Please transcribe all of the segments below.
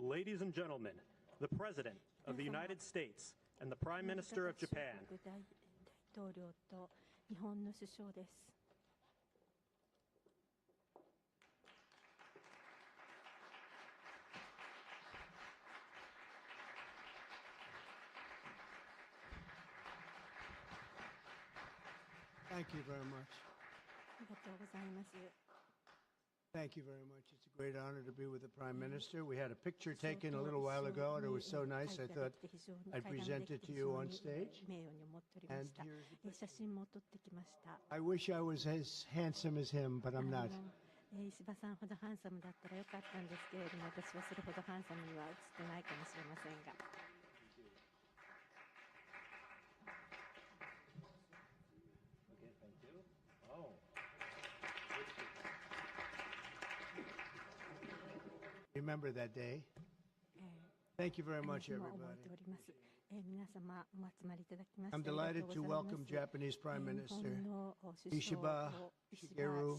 Ladies and gentlemen, the President of the United States and the Prime Minister of Japan. Thank you very much. Thank you very much. It's a great honor to be with the Prime Minister. We had a picture taken a little while ago, and it was so nice, I thought I'd present it to you on stage. And here's the picture. I wish I was as handsome as him, but I'm not. 石破さんほどハンサムだったらよかったんですけれども、私はそれほどハンサムには映ってないかもしれませんが。Remember that day. Thank you very much, everybody. I'm delighted to welcome Japanese Prime Minister Ishiba, Shigeru,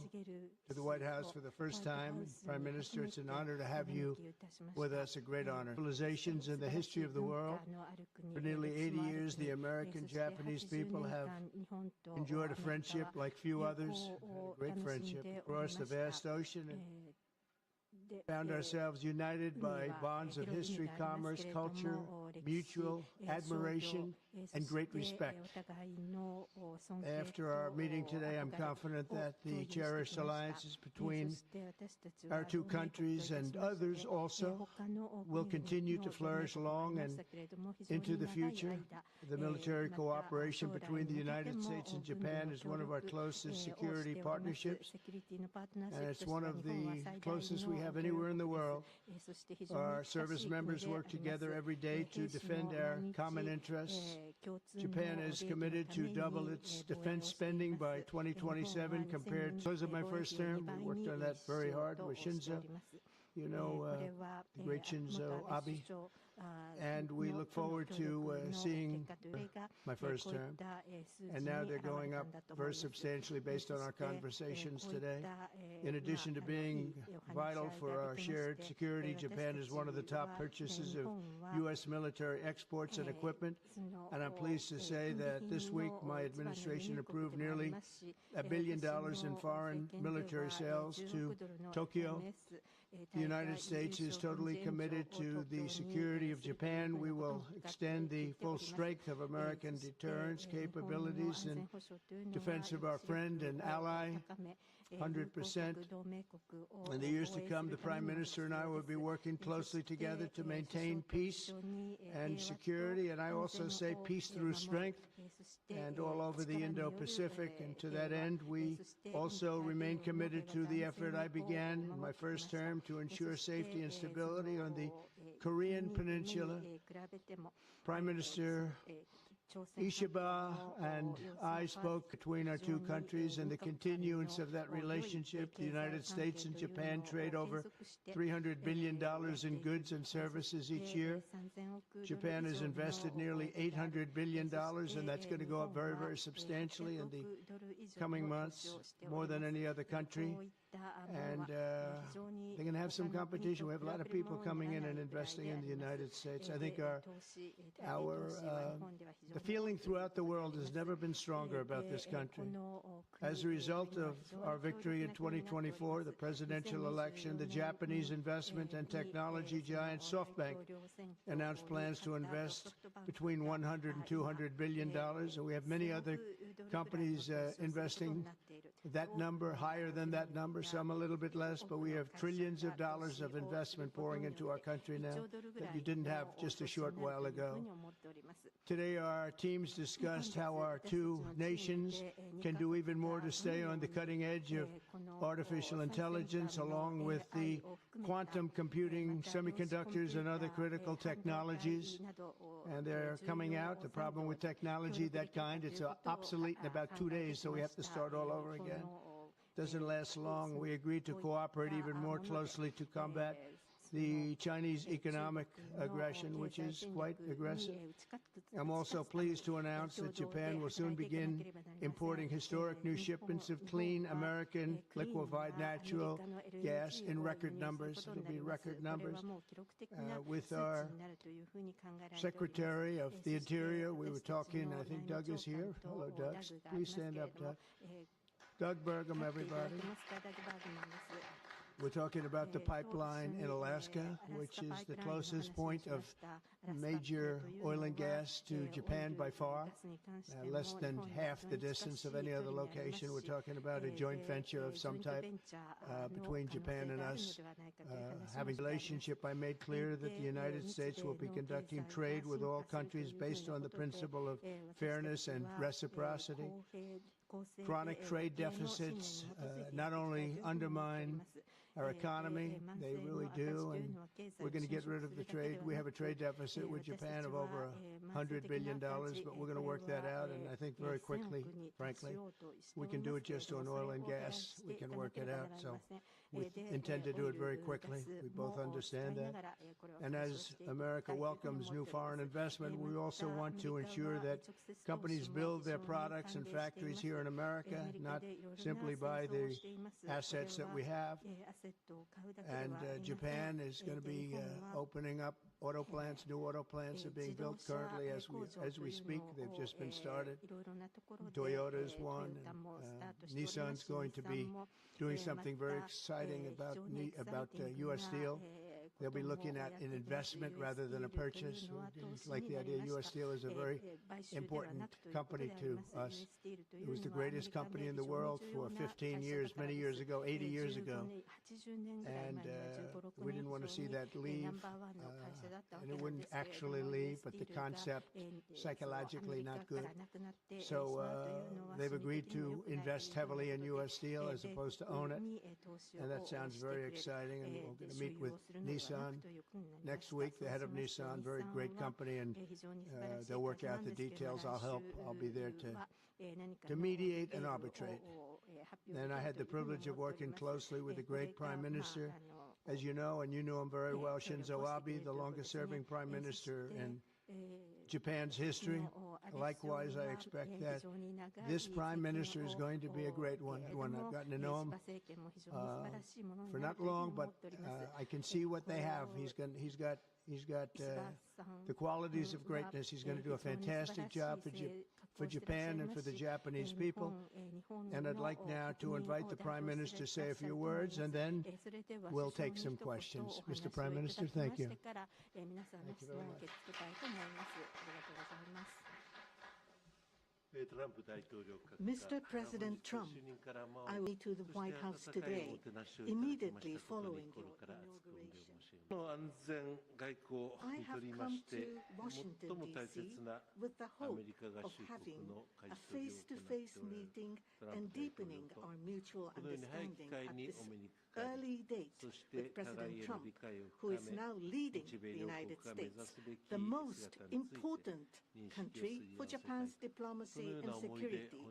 to the White House for the first time. Prime Minister, it's an honor to have you with us, a great honor. Civilizations in the history of the world. For nearly 80 years, the American-Japanese people have enjoyed a friendship like few others, a great friendship across the vast ocean. And found ourselves united by bonds of history, commerce, culture, mutual admiration, and great respect. After our meeting today, I'm confident that the cherished alliances between our two countries and others also will continue to flourish long and into the future. The military cooperation between the United States and Japan is one of our closest security partnerships, and it's one of the closest we have anywhere in the world. Our service members work together every day to defend our common interests. Japan is committed to double its defense spending by 2027 compared to those of my first term. We worked on that very hard with Shinzo. You know, the great Shinzo Abe. And we look forward to seeing my first term. And now they're going up very substantially based on our conversations today. In addition to being vital for our shared security, Japan is one of the top purchasers of U.S. military exports and equipment. And I'm pleased to say that this week my administration approved nearly $1 billion in foreign military sales to Tokyo. The United States is totally committed to the security of Japan. We will extend the full strength of American deterrence capabilities in defense of our friend and ally, 100%. In the years to come, the Prime Minister and I will be working closely together to maintain peace and security, and I also say peace through strength, and all over the Indo-Pacific. And to that end, we also remain committed to the effort I began in my first term to ensure safety and stability on the Korean Peninsula. Prime Minister Ishiba and I spoke between our two countries and the continuance of that relationship. The United States and Japan trade over $300 billion in goods and services each year. Japan has invested nearly $800 billion, and that's going to go up very, very substantially in the coming months, more than any other country. And they're going to have some competition. We have a lot of people coming in and investing in the United States. I think the feeling throughout the world has never been stronger about this country. As a result of our victory in 2024, the presidential election, the Japanese investment and technology giant SoftBank announced plans to invest between $100 and $200 billion. And we have many other companies investing that number, higher than that number, some a little bit less, but we have trillions of dollars of investment pouring into our country now that you didn't have just a short while ago. Today, our teams discussed how our two nations can do even more to stay on the cutting edge of artificial intelligence, along with the quantum computing, semiconductors, and other critical technologies. And they're coming out. The problem with technology, that kind, it's obsolete in about 2 days, so we have to start all over again. Doesn't last long. We agreed to cooperate even more closely to combat the Chinese economic aggression, which is quite aggressive. I'm also pleased to announce that Japan will soon begin importing historic new shipments of clean American liquefied natural gas in record numbers. It'll be record numbers. With our Secretary of the Interior, we were talking, I think Doug is here. Hello, Doug. Please stand up, Doug. Doug Burgum, everybody. We're talking about the pipeline in Alaska, which is the closest point of major oil and gas to Japan by far, less than half the distance of any other location. We're talking about a joint venture of some type between Japan and us. Having a relationship, I made clear that the United States will be conducting trade with all countries based on the principle of fairness and reciprocity. Chronic trade deficits not only undermine our economy, they really do, and we're going to get rid of the trade. We have a trade deficit with Japan of over $100 billion, but we're going to work that out, and I think very quickly, frankly. We can do it just on oil and gas. We can work it out, so we intend to do it very quickly. We both understand that. And as America welcomes new foreign investment, we also want to ensure that companies build their products and factories here in America, not simply buy the assets that we have. And Japan is going to be opening up auto plants. New auto plants are being built currently as we speak. They've just been started. Toyota's one. Nissan's going to be doing something very exciting about U.S. Steel. They'll be looking at an investment rather than a purchase. Like the idea, U.S. Steel is a very important company to us. It was the greatest company in the world for 15 years, many years ago, 80 years ago. And we didn't want to see that leave. And it wouldn't actually leave, but the concept, psychologically not good. So they've agreed to invest heavily in U.S. Steel as opposed to own it. And that sounds very exciting. And we're going to meet with Nissan next week, the head of Nissan, very great company, and they'll work out the details. I'll help. I'll be there to mediate and arbitrate. And I had the privilege of working closely with the great Prime Minister, as you know, and you know him very well, Shinzo Abe, the longest-serving Prime Minister in Japan's history. Likewise, I expect that this Prime Minister is going to be a great one. I've gotten to know him for not long, but I can see what they have. He's got the qualities of greatness. He's going to do a fantastic job for Japan and for the Japanese people. And I'd like now to invite the Prime Minister to say a few words, and then we'll take some questions. Mr. Prime Minister, thank you. Thank you very much. Mr. President Trump, I will to the White House today, immediately following your inauguration. I have come to Washington, D.C. with the hope of having a face-to-face meeting and deepening our mutual understanding at this early date with President Trump, who is now leading the United States, the most important country for Japan's diplomacy and security,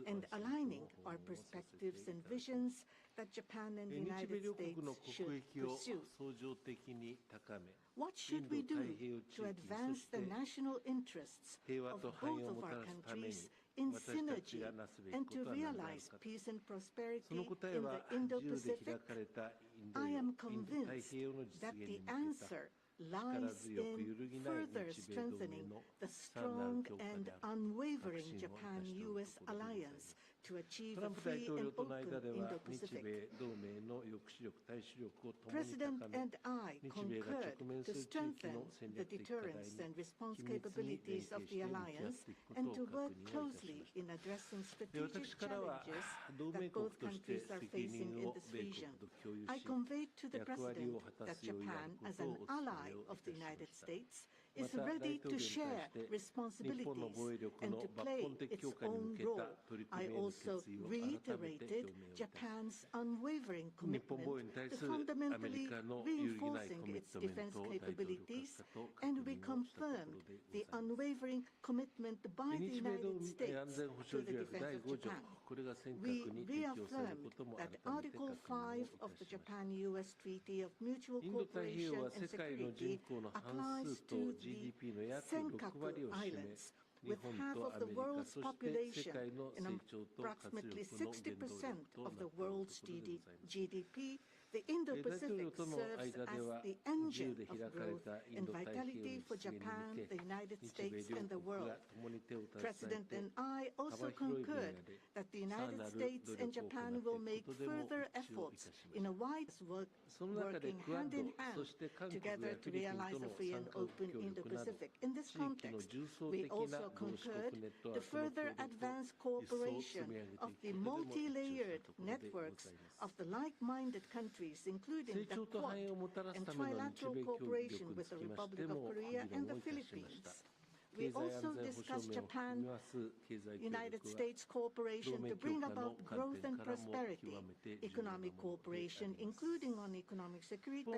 and aligning our perspectives and visions that Japan and the United States should pursue. What should we do to advance the national interests of both of our countries in synergy and to realize peace and prosperity in the Indo-Pacific? I am convinced that the answer lies in further strengthening the strong and unwavering Japan-U.S. alliance to achieve a free and open Indo-Pacific. President and I concurred to strengthen the deterrence and response capabilities of the alliance and to work closely in addressing strategic challenges that both countries are facing in this region. I conveyed to the President that Japan, as an ally of the United States, is ready to share responsibilities and to play its own role. I also reiterated Japan's unwavering commitment to fundamentally reinforcing its defense capabilities, and we confirmed the unwavering commitment by the United States to the defense of Japan. We reaffirmed that Article 5 of the Japan-U.S. Treaty of Mutual Cooperation and Security applies to the Senkaku Islands, with half of the world's population and approximately 60% of the world's GDP. The Indo-Pacific serves as the engine of growth and vitality for Japan, the United States, and the world. President and I also concurred that the United States and Japan will make further efforts in a wide working hand in hand together to realize a free and open Indo-Pacific. In this context, we also concurred to further advance cooperation of the multi-layered networks of the like-minded countries, including the Quad and trilateral cooperation with the Republic of Korea and the Philippines. We also discussed Japan-United States cooperation to bring about growth and prosperity, economic cooperation, including on economic security,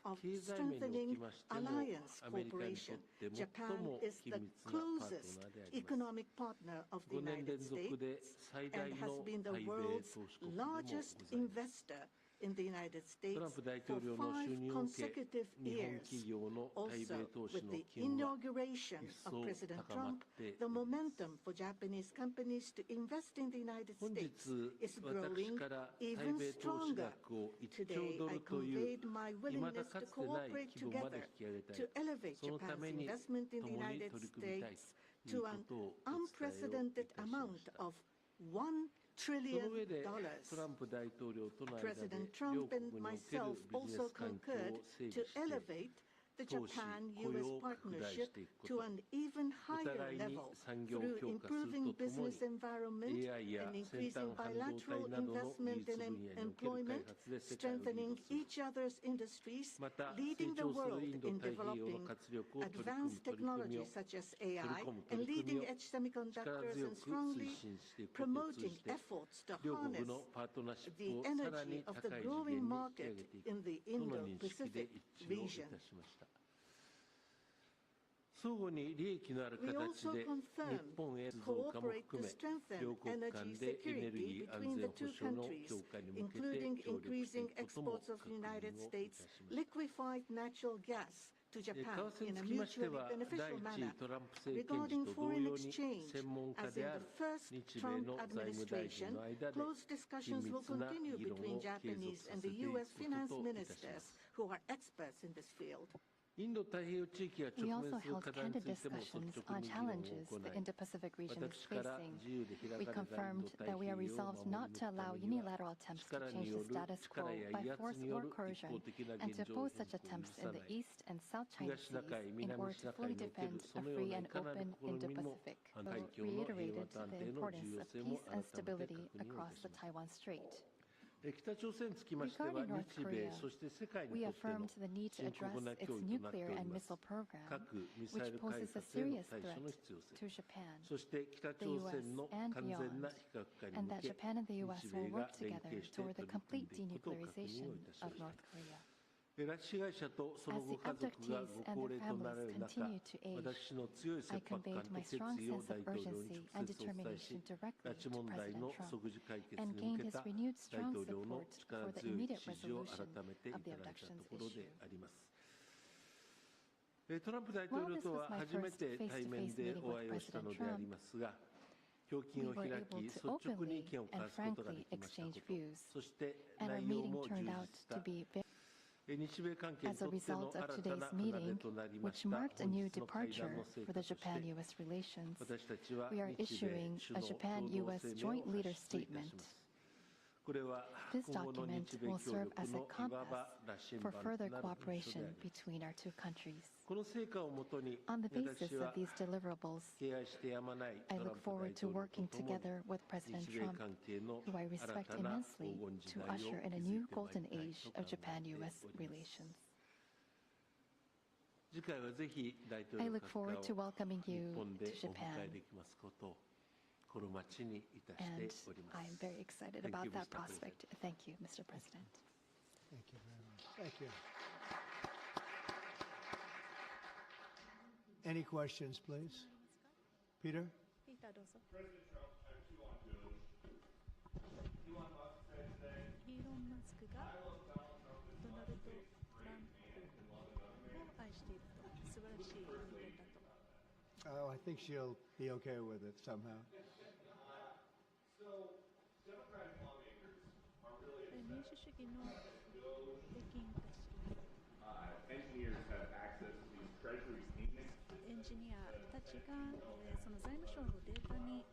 of strengthening alliance cooperation. Japan is the closest economic partner of the United States and has been the world's largest investor in the United States for 5 consecutive years. Also, with the inauguration of President Trump, the momentum for Japanese companies to invest in the United States is growing even stronger. Today, I conveyed my willingness to cooperate together to elevate Japan's investment in the United States to an unprecedented amount of $1 trillion. President Trump and myself also concurred to elevate the Japan-U.S. partnership to an even higher level through improving business environment and increasing bilateral investment and employment, strengthening each other's industries, leading the world in developing advanced technologies such as AI and leading-edge semiconductors, and strongly promoting efforts to harness the energy of the growing market in the Indo-Pacific region. We also confirmed cooperate to strengthen energy security between the two countries, including increasing exports of United States liquefied natural gas to Japan in a mutually beneficial manner. Regarding foreign exchange, as in the first Trump administration, close discussions will continue between Japanese and the U.S. finance ministers, who are experts in this field. We also held candid discussions on challenges the Indo-Pacific region is facing. We confirmed that we are resolved not to allow unilateral attempts to change the status quo by force or coercion, and to oppose such attempts in the East and South China Seas in order to fully defend a free and open Indo-Pacific. We reiterated the importance of peace and stability across the Taiwan Strait. Regarding North Korea, we affirmed the need to address its nuclear and missile program, which poses a serious threat to Japan, the U.S., and beyond, and that Japan and the U.S. will work together toward the complete denuclearization of North Korea. As the abductees and their families continue to age, I conveyed my strong sense of urgency and determination directly to President Trump, and gained his renewed strong support for the immediate resolution of the abductions issue. While this was my first face-to-face meeting with President Trump, we were able to openly and frankly exchange views, and our meeting turned out to be very. As a result of today's meeting, which marked a new departure for the Japan-U.S. relations, we are issuing a Japan-U.S. Joint Leaders Statement. This document will serve as a compass for further cooperation between our two countries. On the basis of these deliverables, I look forward to working together with President Trump, who I respect immensely, to usher in a new golden age of Japan-U.S. relations. I look forward to welcoming you to Japan, and I'm very excited about that prospect. Thank you, Mr. President. Thank you very much. Thank you. Any questions, please? Peter? President Trump, I have two on DOGE. Elon Musk said today, I love Donald Trump as much as a great man and love another man. Oh, I think she'll be okay with it somehow. So, Democratic lawmakers are really upset that DOGE engineers have access to these Treasury statements. エンジニアたちが、その財務省のデータに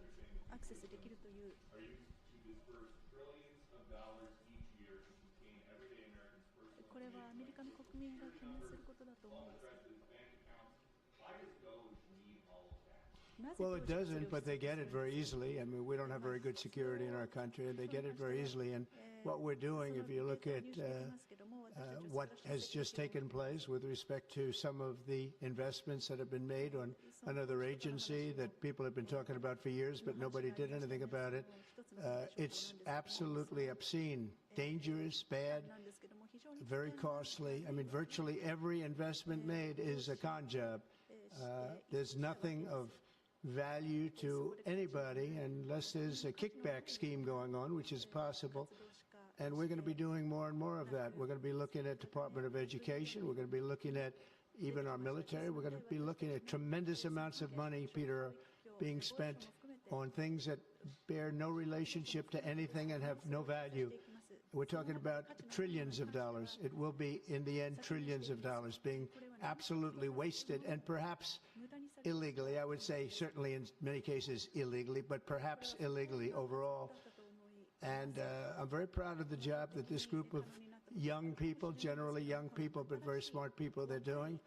アクセスできるという Are used to disperse trillions of dollars each year to contain everyday Americans' personal これはアメリカの国民が懸念することだと思うんです his bank accounts. Why does DOGE need all of that? なぜ Well, it 当時 doesn't, but they get it very easily. I mean, we don't have very good security in our country, and they get it very easily. And what we're doing, if you look at what has just taken place with respect to some of the investments that have been made on another agency that people have been talking about for years, but nobody did anything about it, it's absolutely obscene, dangerous, bad, なんですけども非常に very costly. I mean, virtually every investment made is a con job. There's nothing of value to anybody unless there's a kickback scheme going on, which is possible. And we're going to be doing more and more of that. We're going to be looking at Department of Education. We're going to be looking at even our military. We're going to be looking at tremendous amounts of money, Peter, being spent on things that bear no relationship to anything and have no value. We're talking about trillions of dollars. It will be, in the end, trillions of dollars being absolutely wasted and perhaps illegally. I would say certainly in many cases illegally, but perhaps illegally overall. And I'm very proud of the job that this group of young people, generally young people, but very smart people, they're doing.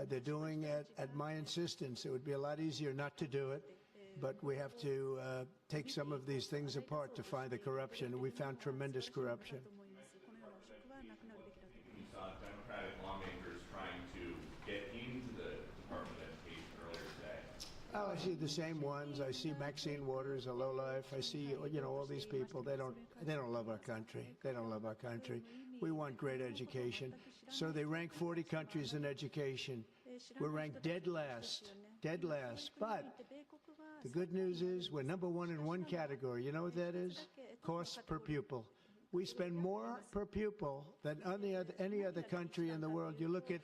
They're doing it at my insistence. It would be a lot easier not to do it, but we have to take some of these things apart to find the corruption. And we found tremendous corruption. このような汚職はなくなるべきだと思います We saw Democratic lawmakers trying to get into the Department of Education earlier today. Oh, I see the same ones. I see Maxine Waters, a lowlife. I see, you know, all these people. They don't love our country. They don't love our country. We want great education. So they rank 40 countries in education. We're ranked dead last. Dead last. But the good news is we're number one in one category. You know what that is? Cost per pupil. We spend more per pupil than any other country in the world. You look at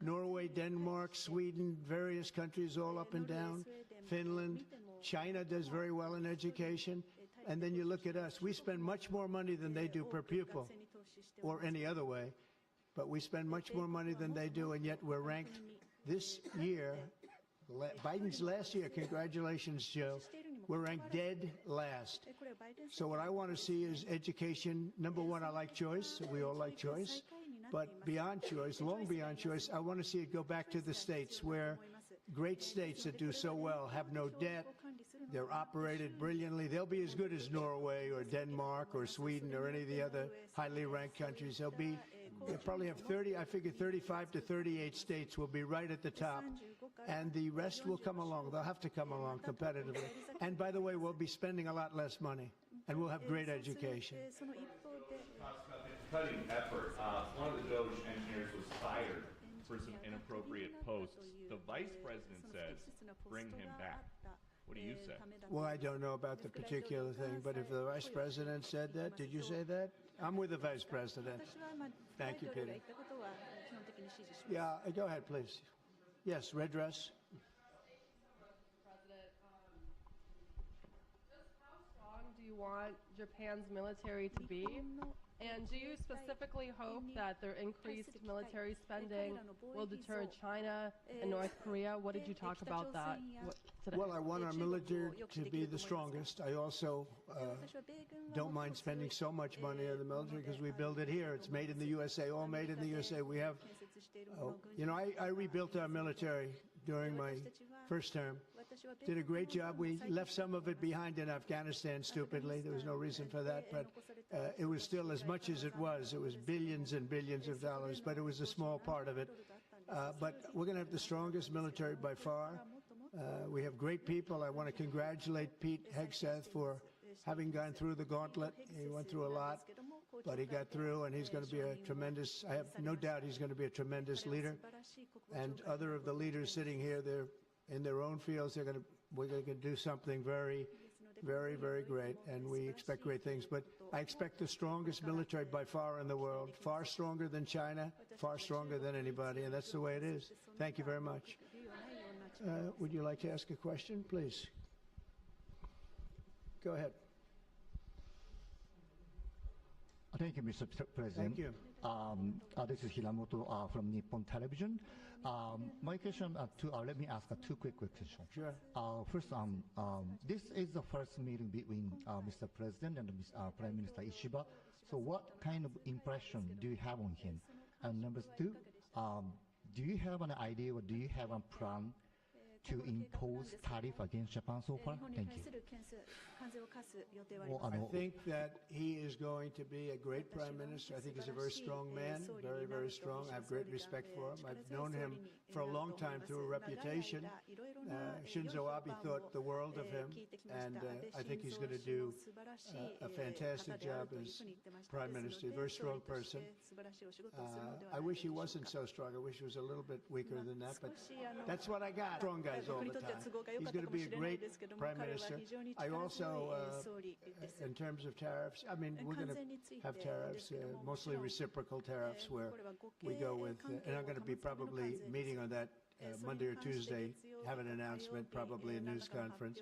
Norway, Denmark, Sweden, various countries all up and down, Finland, China does very well in education. And then you look at us. We spend much more money than they do per pupil or any other way. But we spend much more money than they do, and yet we're ranked this year, Biden's last year, congratulations, Joe, we're ranked dead last. So what I want to see is education. Number one, I like choice. We all like choice. But beyond choice, long beyond choice, I want to see it go back to the states where great states that do so well have no debt. They're operated brilliantly. They'll be as good as Norway or Denmark or Sweden or any of the other highly ranked countries. They'll probably have 35 to 38 states will be right at the top. And the rest will come along. They'll have to come along competitively. And by the way, we'll be spending a lot less money. And we'll have great education. Cutting effort. One of the DOGE engineers was fired for some inappropriate posts. The vice president says, bring him back. What do you say? Well, I don't know about the particular thing, but if the vice president said that, did you say that? I'm with the vice president. Thank you, Peter. Yeah, go ahead, please. Yes, red dress. President, just how strong do you want Japan's military to be? And do you specifically hope that their increased military spending will deter China and North Korea? What did you talk about that today? Well, I want our military to be the strongest. I also don't mind spending so much money on the military because we build it here. It's made in the USA, all made in the USA. We have, you know, I rebuilt our military during my first term. Did a great job. We left some of it behind in Afghanistan, stupidly. There was no reason for that, but it was still as much as it was. It was billions and billions of dollars, but it was a small part of it. But we're going to have the strongest military by far. We have great people. I want to congratulate Pete Hegseth for having gone through the gauntlet. He went through a lot, but he got through, and he's going to be a tremendous, I have no doubt he's going to be a tremendous leader. And other of the leaders sitting here, they're in their own fields. We're going to do something very, very, very great, and we expect great things. But I expect the strongest military by far in the world, far stronger than China, far stronger than anybody, and that's the way it is. Thank you very much. Would you like to ask a question, please? Go ahead. Thank you, Mr. President. Thank you. This is Hiramoto from Nippon Television. My question, let me ask two quick questions. Sure. First, this is the first meeting between Mr. President and Prime Minister Ishiba. So what kind of impression do you have on him? And number two, do you have an idea or do you have a plan to impose tariff against Japan so far? Thank you. I think that he is going to be a great prime minister. I think he's a very strong man, very, very strong. I have great respect for him. I've known him for a long time through a reputation. Shinzo Abe thought the world of him, and I think he's going to do a fantastic job as prime minister. A very strong person. I wish he wasn't so strong. I wish he was a little bit weaker than that, but that's what I got. Strong guys all the time. He's going to be a great prime minister. I also, in terms of tariffs, I mean, we're going to have tariffs, mostly reciprocal tariffs, where we go with, and I'm going to be probably meeting on that Monday or Tuesday, have an announcement, probably a news conference,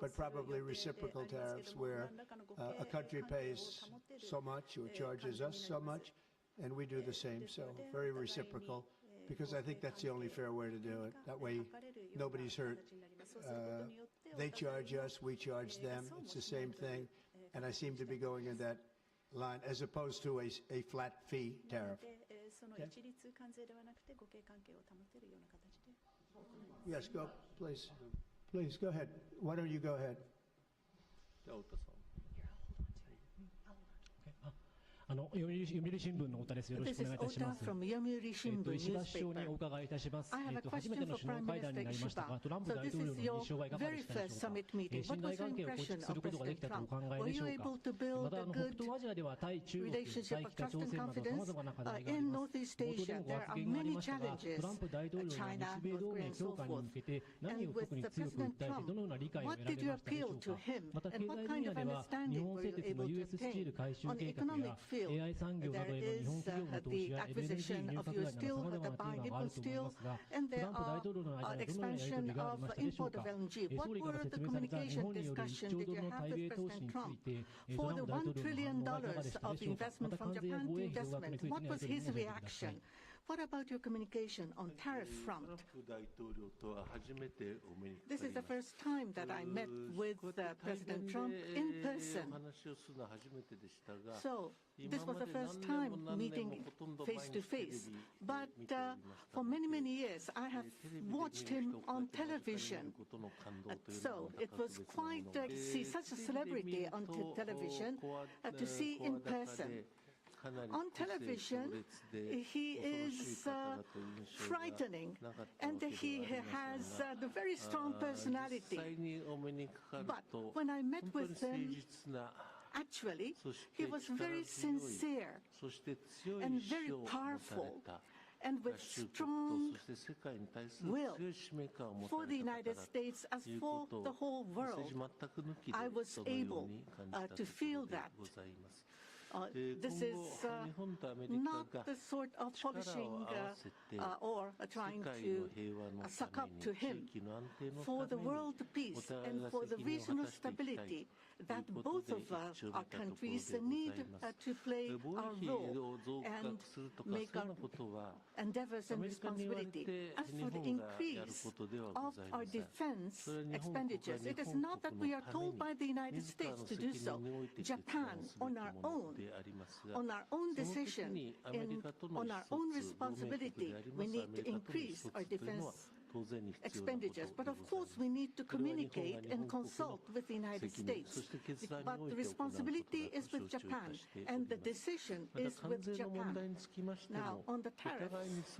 but probably reciprocal tariffs where a country pays so much or charges us so much, and we do the same. So very reciprocal, because I think that's the only fair way to do it. That way, nobody's hurt. They charge us, we charge them. It's the same thing, and I seem to be going in that line, as opposed to a flat fee tariff. Okay. Yes, go, please. Please, go ahead. Why don't you go ahead? 読売新聞の太田です。よろしくお願いいたします。石破首相にお伺いいたします。初めての首脳会談になりましたが、トランプ大統領の印象はいかがでしたでしょうか。信頼関係を構築することができたとお考えでしょうか。また北東アジアでは対中国、対北朝鮮など様々な課題があります。冒頭でもご発言がありましたが、トランプ大統領の日米同盟強化に向けて何を特に強く訴えてどのような理解を得られましたでしょうか。また経済分野では日本製鉄の US スチール回収計画やAI 産業などへの日本企業の投資や LNG 輸入拡大など様々なテーマがあると思いますが、トランプ大統領の間でどのようなやり取りがありましたでしょうか。総理から説明された日本による1兆ドルの対米投資について、トランプ大統領の反応はいかがでしたでしょうか。また関税や防衛費増額についてのやり取りも教えてください。What about your communication on tariff front? This is the first time that I met with President Trump in person. So this was the first time meeting face to face. But for many, many years, I have watched him on television. So it was quite to see such a celebrity on television to see in person. On television, he is frightening, and he has a very strong personality. But when I met with him, actually, he was very sincere and very powerful, and with strong will for the United States as for the whole world. I was able to feel that. This is not the sort of polishing or trying to suck up to him. For the world peace and for the regional stability that both of our countries need to play our role and make our endeavors and responsibility. As for the increase of our defense expenditures, it is not that we are told by the United States to do so. Japan, on our own decision, on our own responsibility, we need to increase our defense expenditures. But of course, we need to communicate and consult with the United States. But the responsibility is with Japan, and the decision is with Japan. Now, on the tariffs,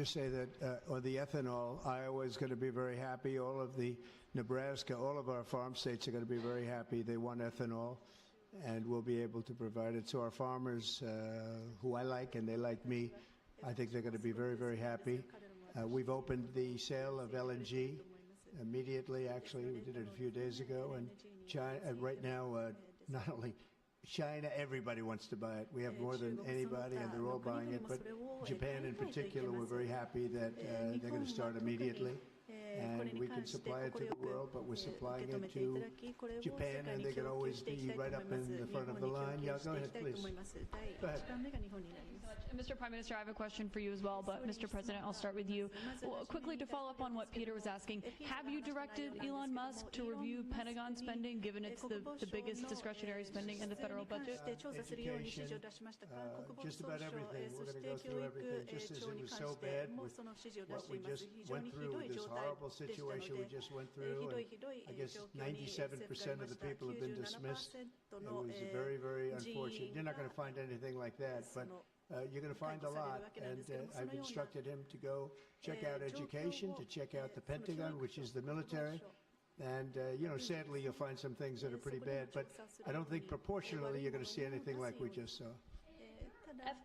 just say that on the ethanol, Iowa is going to be very happy. All of the Nebraska, all of our farm states are going to be very happy. They want ethanol, and we'll be able to provide it. So our farmers, who I like and they like me, I think they're going to be very, very happy. We've opened the sale of LNG immediately. Actually, we did it a few days ago, and China, right now, not only China, everybody wants to buy it. We have more than anybody, and they're all buying it. But Japan in particular, we're very happy that they're going to start immediately. and we can supply it to the world, but we're supplying it to Japan, and they can always be right up in the front of the line. Yeah, go ahead, please. Go ahead. And Mr. Prime Minister, I have a question for you as well, but Mr. President, I'll start with you. Well, quickly to follow up on what Peter was asking, have you directed Elon Musk to review Pentagon spending, given it's the biggest discretionary spending in the federal budget? Education, just about everything. We're going to go through everything, just as it was so bad with what we just went through, this horrible situation we just went through. And I guess 97% of the people have been dismissed. It was very, very unfortunate. You're not going to find anything like that, but you're going to find a lot, and I've instructed him to go check out education, to check out the Pentagon, which is the military, and, you know, sadly, you'll find some things that are pretty bad, but I don't think proportionally you're going to see anything like we just saw.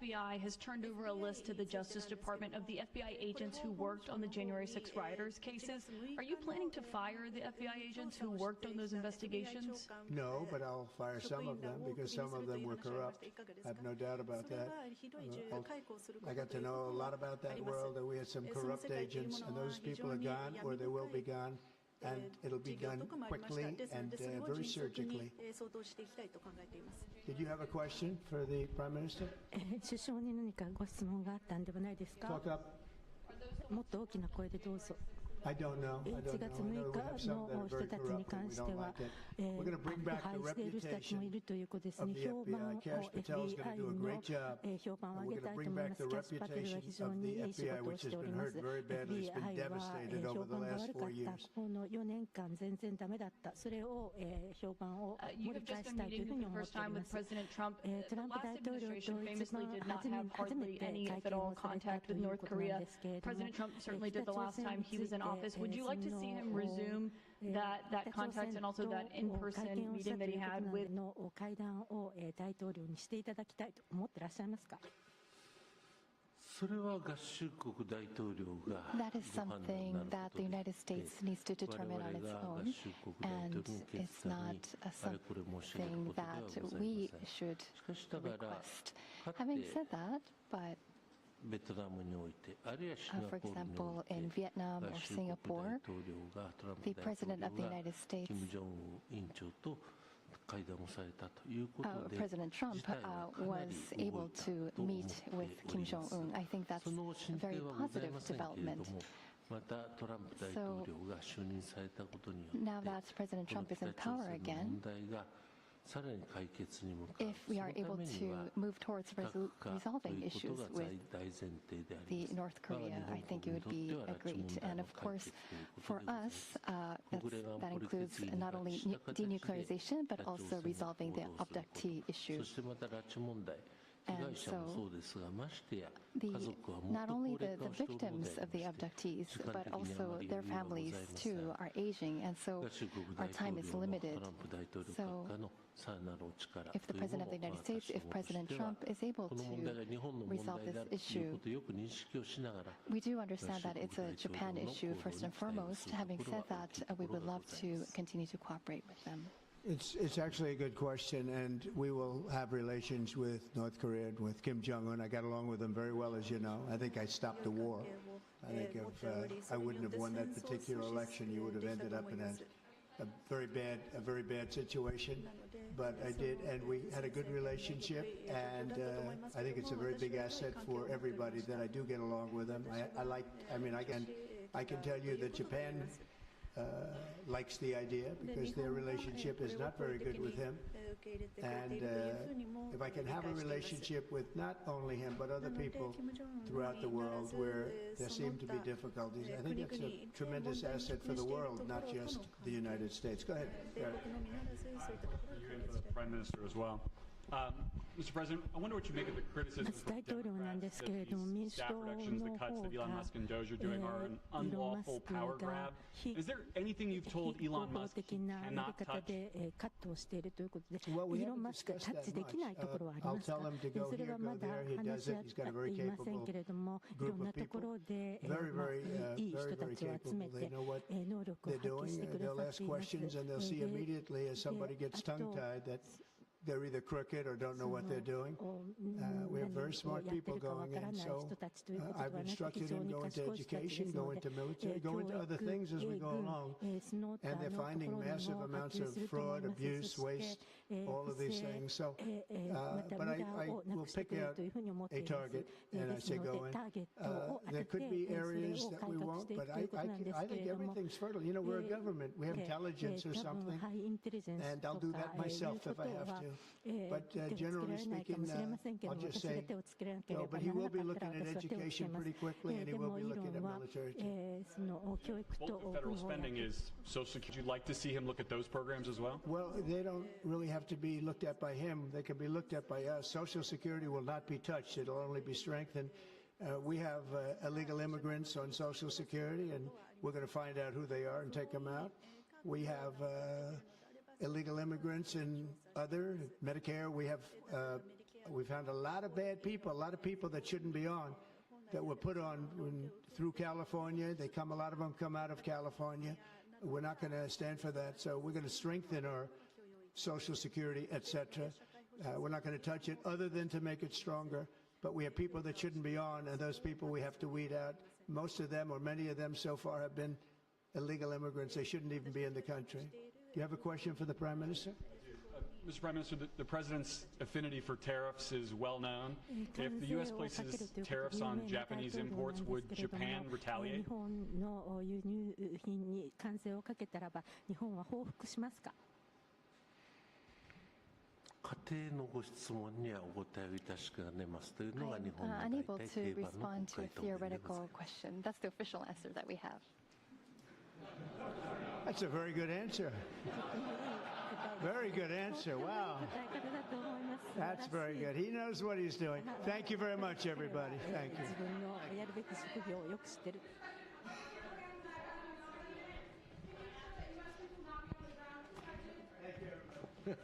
FBI has turned over a list to the Justice Department of the FBI agents who worked on the January 6 rioters cases. Are you planning to fire the FBI agents who worked on those investigations? No, but I'll fire some of them because some of them were corrupt. I have no doubt about that. I got to know a lot about that world, and we had some corrupt agents, and those people are gone, or they will be gone. And it'll be done quickly and very surgically. Did you have a question for the Prime Minister? Talk up. I don't know. I don't know. I know we have some that are very corrupt and we don't like it. We're going to bring back the reputation of the FBI. Kash Patel is going to do a great job. And we're going to bring back the reputation of the FBI, which has been hurt very badly. It's been devastated over the last 4 years. You have just been meeting for the first time with President Trump. The last administration famously did not have hardly any, if at all, contact with North Korea. President Trump certainly did the last time he was in office. Would you like to see him resume that contact and also that in-person meeting that he had with? That is something that the United States needs to determine on its own, and it's not something that we should request. Having said that, but for example, in Vietnam or Singapore, the President of the United States, President Trump was able to meet with Kim Jong-un. I think that's a very positive development. So now that President Trump is in power again, if we are able to move towards resolving issues with the North Korea, I think it would be great. And of course, for us, that includes not only denuclearization, but also resolving the abductee issue. And so not only the victims of the abductees, but also their families too are aging, and so our time is limited. So if the President of the United States, if President Trump is able to resolve this issue, we do understand that it's a Japan issue first and foremost. Having said that, we would love to continue to cooperate with them. It's actually a good question, and we will have relations with North Korea and with Kim Jong-un. I got along with him very well, as you know. I think I stopped the war. I think if I wouldn't have won that particular election, you would have ended up in a very bad situation. But I did, and we had a good relationship, and I think it's a very big asset for everybody that I do get along with them. I can tell you that Japan likes the idea because their relationship is not very good with him. And if I can have a relationship with not only him but other people throughout the world where there seem to be difficulties, I think that's a tremendous asset for the world, not just the United States. Go ahead. You and for the Prime Minister as well. Mr. President, I wonder what you make of the criticisms from Democrats that these staff reductions, the cuts that Elon Musk and Doge are doing are an unlawful power grab. Is there anything you've told Elon Musk he cannot touch? Well, we haven't discussed that much. I'll tell him to go here, go there. He does it. He's got a very capable group of people. Very capable. They know what they're doing. They'll ask questions, and they'll see immediately as somebody gets tongue-tied that they're either crooked or don't know what they're doing. We have very smart people going in, so I've instructed him go into education, go into military, go into other things as we go along. And they're finding massive amounts of fraud, abuse, waste, all of these things. So, but I will pick out a target, and I say go in. There could be areas that we won't, but I think everything's fertile. You know, we're a government. We have intelligence or something, and I'll do that myself if I have to. But generally speaking, I'll just say no, but he will be looking at education pretty quickly, and he will be looking at military too. Most of federal spending is Social Security. Would you like to see him look at those programs as well? Well, they don't really have to be looked at by him. They can be looked at by us. Social Security will not be touched. It'll only be strengthened. We have illegal immigrants on Social Security, and we're going to find out who they are and take them out. We have illegal immigrants in other Medicare. We found a lot of bad people, a lot of people that shouldn't be on, that were put on through California. A lot of them come out of California. We're not going to stand for that. So we're going to strengthen our Social Security, etc. We're not going to touch it other than to make it stronger. But we have people that shouldn't be on, and those people we have to weed out. Most of them, or many of them so far, have been illegal immigrants. They shouldn't even be in the country. Do you have a question for the Prime Minister? Mr. Prime Minister, the President's affinity for tariffs is well known. If the U.S. places tariffs on Japanese imports, would Japan retaliate? Unable to respond to a theoretical question. That's the official answer that we have. That's a very good answer. Very good answer. Wow. That's very good. He knows what he's doing. Thank you very much, everybody. Thank you.